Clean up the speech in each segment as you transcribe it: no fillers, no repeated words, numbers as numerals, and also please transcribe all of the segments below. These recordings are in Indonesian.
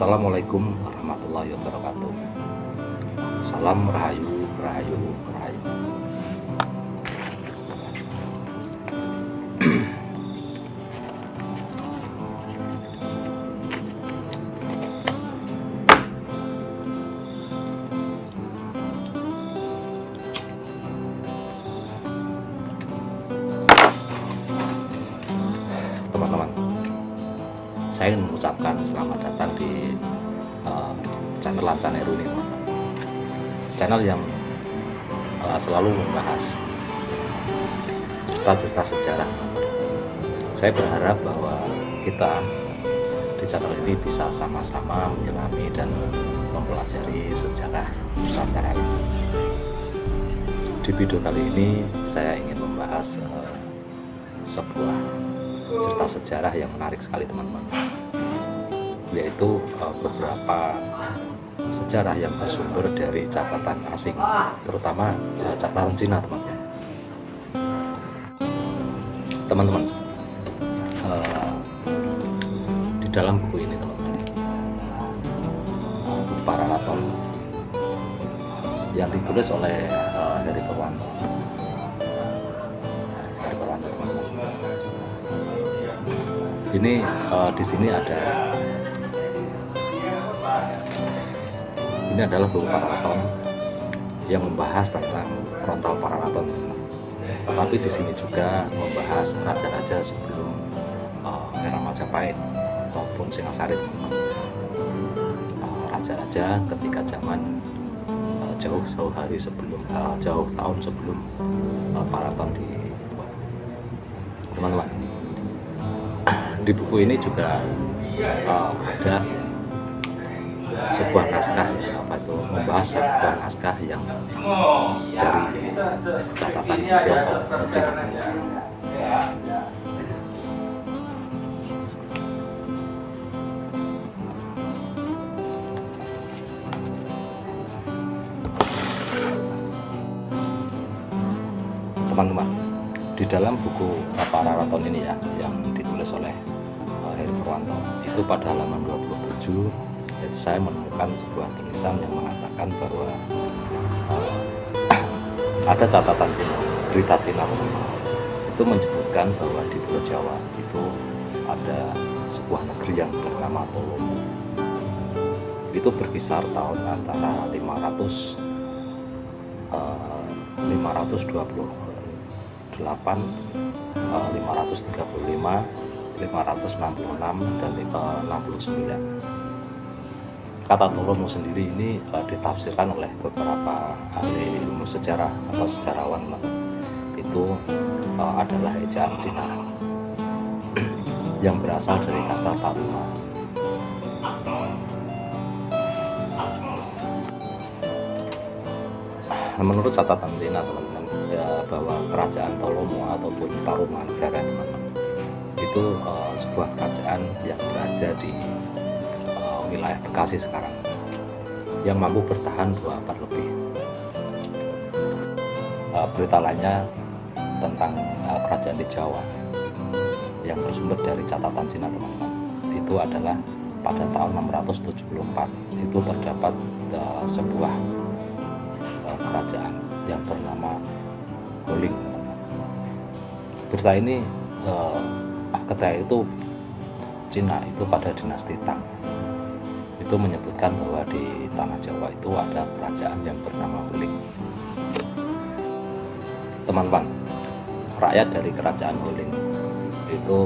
Assalamualaikum warahmatullahi wabarakatuh. Salam rahayu, rahayu, rahayu. Teman-teman, saya ingin mengucapkan selamat datang di channel Lancan Heru ini, channel yang selalu membahas cerita-cerita sejarah. Saya berharap bahwa kita di channel ini bisa sama-sama menyelami dan mempelajari sejarah Nusantara ini. Di video kali ini saya ingin membahas sebuah cerita sejarah yang menarik sekali, teman-teman, yaitu beberapa sejarah yang bersumber dari catatan asing, terutama catatan Cina, teman-teman. Di dalam buku ini, teman-teman, buku Pararaton yang ditulis oleh Heri Purwanto, teman-teman. Ini di sini ini adalah buku Pararaton yang membahas tentang frontal Pararaton, tetapi di sini juga membahas raja-raja sebelum era Majapahit maupun Singasari, teman-teman. Raja-raja ketika zaman jauh hari sebelum jauh tahun sebelum Pararaton dibuat, teman-teman. Di buku ini juga ada sebuah naskah, membahas sebuah naskah yang dari catatan Tiongkok Cina. Teman-teman, di dalam buku Pararaton ini ya, yang ditulis oleh Heri Purwanto, itu pada halaman 27 yaitu saya menemukan sebuah tulisan yang mengatakan bahwa ada catatan Cina, berita Cina, teman-teman, itu menyebutkan bahwa di Pulau Jawa itu ada sebuah negeri yang bernama Tolomo. Itu berkisar tahun antara 528, 535, 566 dan 569. Kata Tolomo sendiri ini ditafsirkan oleh beberapa ahli ilmu sejarah atau sejarawan itu adalah ejaan Cina yang berasal dari kata Taruma. Menurut catatan Cina, teman-teman, bahwa kerajaan Tolomo ataupun Tarumanegara, teman-teman, itu sebuah kerajaan yang berada di wilayah Bekasi sekarang, yang mampu bertahan 2 abad lebih. Berita lainnya tentang kerajaan di Jawa yang bersumber dari catatan Cina, teman-teman, itu adalah pada tahun 674 itu terdapat sebuah kerajaan yang bernama Holing. Berita ini ketika itu Cina itu pada dinasti Tang itu menyebutkan bahwa di tanah Jawa itu ada kerajaan yang bernama Holing. Teman-teman, rakyat dari kerajaan Holing itu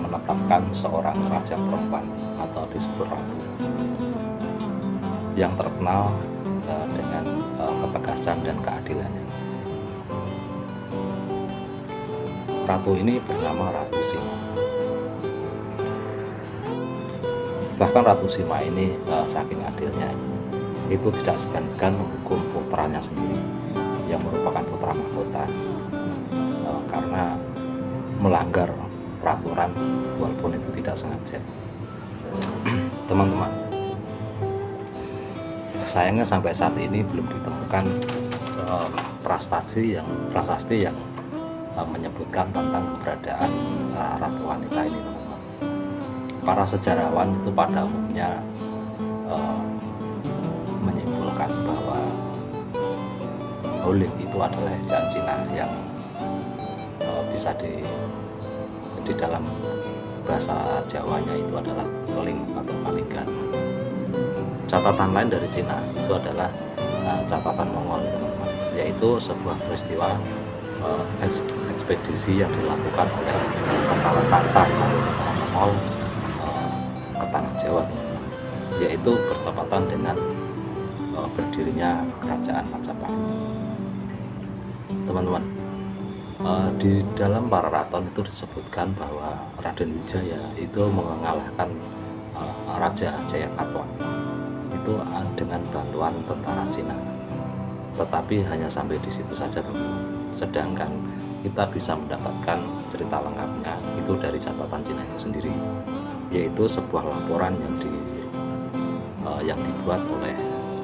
menetapkan seorang raja perempuan atau disebut ratu yang terkenal dengan ketegasan dan keadilannya. Ratu ini bernama Ratu Sima. Bahkan Ratu Sima ini saking adilnya itu tidak segan-segan menghukum putranya sendiri yang merupakan putra mahkota karena melanggar peraturan walaupun itu tidak sengaja. Teman-teman, sayangnya sampai saat ini belum ditemukan prasasti yang menyebutkan tentang keberadaan ratu wanita ini, teman-teman. Para sejarawan itu pada umumnya eh, menyimpulkan bahwa Houling itu adalah ejaan Cina yang bisa di dalam bahasa Jawanya itu adalah keling atau palinggan. Catatan lain dari Cina itu adalah catatan Mongol, yaitu sebuah peristiwa ekspedisi yang dilakukan oleh tentara Tartar atau tentara Mongol ke tanah Jawa, yaitu bertepatan dengan berdirinya kerajaan Majapahit. Teman-teman, di dalam Pararaton itu disebutkan bahwa Raden Wijaya itu mengalahkan Raja Jayakatwang itu dengan bantuan tentara Cina, tetapi hanya sampai di situ saja, teman-teman. Sedangkan kita bisa mendapatkan cerita lengkapnya itu dari catatan Cina itu sendiri, yaitu sebuah laporan yang dibuat oleh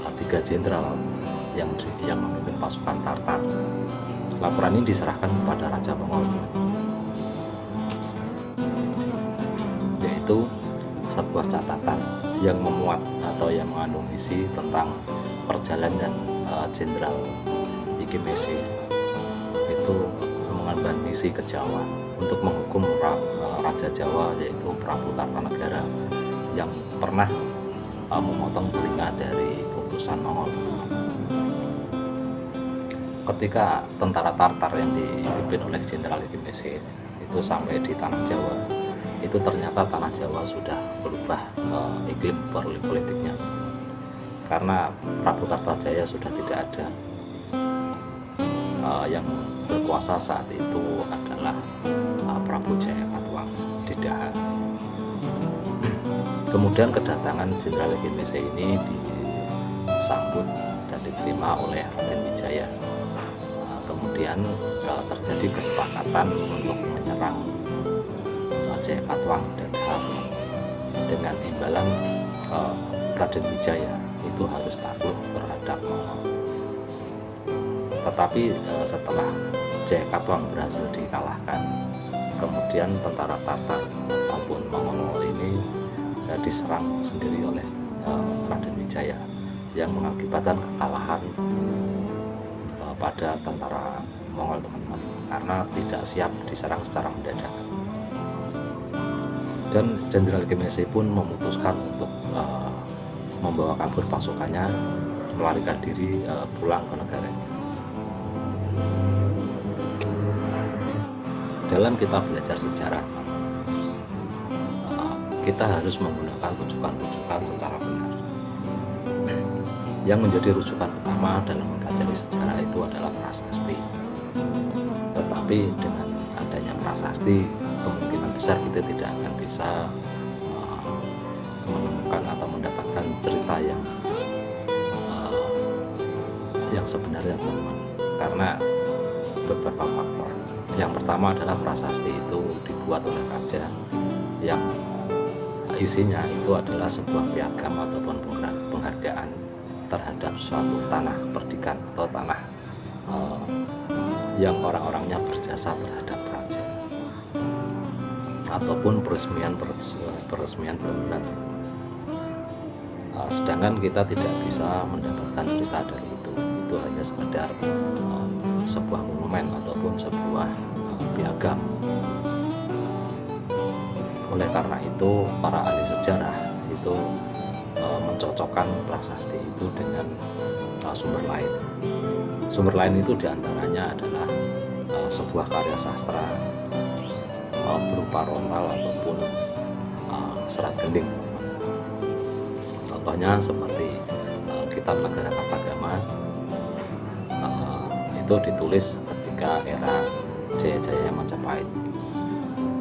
3 jenderal yang memimpin pasukan Tartar. Laporan ini diserahkan kepada Raja Mongol, yaitu sebuah catatan yang memuat atau yang mengandung isi tentang perjalanan Jenderal Ikemese itu mengemban misi ke Jawa untuk menghukum Raja Jawa, yaitu Prabu Kartanegara yang pernah memotong telinga dari utusan Mongol. Ketika tentara Tartar yang dipimpin oleh Jenderal Ikemese itu sampai di tanah Jawa, itu ternyata tanah Jawa sudah berubah iklim politiknya, karena Prabu Kartajaya sudah tidak ada. Yang berkuasa saat itu adalah Prabu Jayakatwang di Daha. Kemudian kedatangan Jenderal Ikemese ini disambut dan diterima oleh Raden Wijaya. Kemudian terjadi kesepakatan untuk menyerang Jayakatwang dan Daha dengan imbalan Raden Wijaya itu harus takluk terhadap Mongol. Tetapi setelah Jayakatwang berhasil dikalahkan, kemudian tentara Tartar maupun Mongol ini diserang sendiri oleh Raden Wijaya yang mengakibatkan kekalahan pada tentara Mongol, teman-teman, karena tidak siap diserang secara mendadak. Dan Jenderal Ikemese pun memutuskan untuk membawa kabur pasukannya, melarikan diri pulang ke negaranya. Dalam kita belajar sejarah, kita harus menggunakan rujukan-rujukan secara benar. Yang menjadi rujukan utama dalam mempelajari sejarah itu adalah prasasti. Tetapi dengan adanya prasasti, kemungkinan besar kita tidak akan bisa menemukan atau mendapatkan cerita yang sebenarnya, teman-teman, karena beberapa faktor. Yang pertama adalah prasasti itu dibuat oleh raja yang isinya itu adalah sebuah piagam ataupun penghargaan terhadap suatu tanah perdikan atau tanah yang orang-orangnya berjasa terhadap raja, ataupun peresmian bangunan. Sedangkan kita tidak bisa mendapatkan cerita dari itu hanya sekedar sebuah monumen ataupun sebuah piagam. Oleh karena itu, para ahli sejarah itu mencocokkan prasasti itu dengan sumber lain. Sumber lain itu diantaranya adalah sebuah karya sastra berupa rontal ataupun serat gending. Contohnya seperti kitab Nagara Kartagama itu ditulis ketika era Jaya-Jaya Majapahit.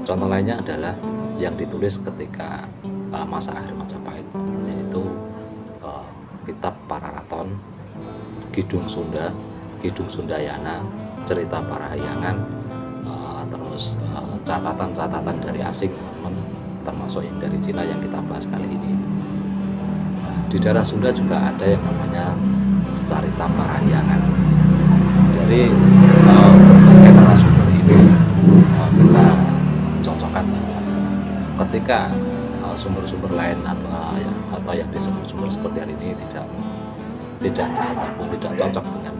Contoh lainnya adalah yang ditulis ketika masa akhir Majapahit, yaitu kitab Pararaton, Kidung Sundayana, Cerita Parahyangan, terus catatan-catatan dari asing, termasuk yang dari Cina yang kita bahas kali ini. Di daerah Sunda juga ada yang namanya Carita Parahyangan. Dari berbagai narasumber ini kita cocokkan ketika sumber-sumber lain atau yang disebut sumber sekunder ini tidak ataupun tidak cocok dengan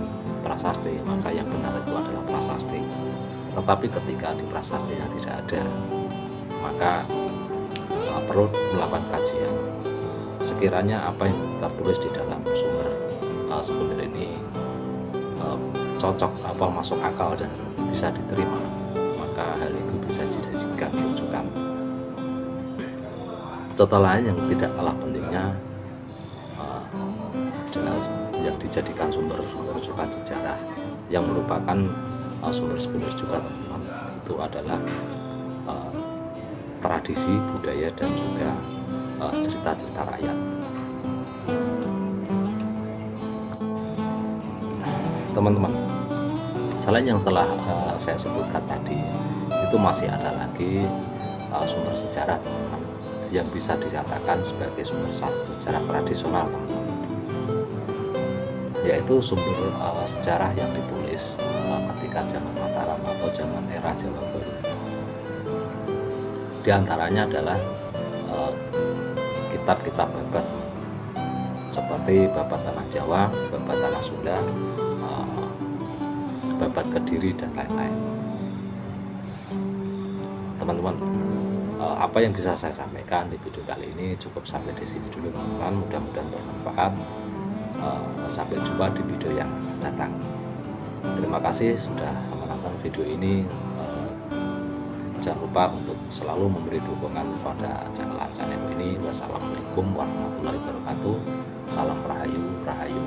prasasti, maka yang benar itu adalah prasasti. Tetapi ketika di prasastinya tidak ada, maka perlu melakukan kajian. Sekiranya apa yang tertulis di dalam sumber sekunder ini cocok, masuk akal dan bisa diterima, maka hal itu bisa dijadikan rujukan. Contoh lain yang tidak kalah pentingnya yang dijadikan sumber rujukan sejarah yang merupakan sumber sekunder juga, teman-teman, itu adalah tradisi, budaya, dan juga cerita-cerita rakyat. Teman-teman, selain yang telah saya sebutkan tadi, itu masih ada lagi sumber sejarah, teman-teman, yang bisa dikatakan sebagai sumber sejarah tradisional, teman-teman, yaitu sumber sejarah yang ditulis ketika zaman Mataram atau zaman era Jawa Baru. Di antaranya adalah kitab-kitab babat seperti babat Tanah Jawa, babat Tanah Sunda, babat Kediri, dan lain-lain. Teman-teman, apa yang bisa saya sampaikan di video kali ini cukup sampai di sini dulu, teman-teman. Mudah-mudahan bermanfaat. Sampai jumpa di video yang datang. Terima kasih sudah menonton video ini. Jangan lupa untuk selalu memberi dukungan kepada channel ini. Wassalamualaikum warahmatullahi wabarakatuh. Salam Rahayu, Rahayu.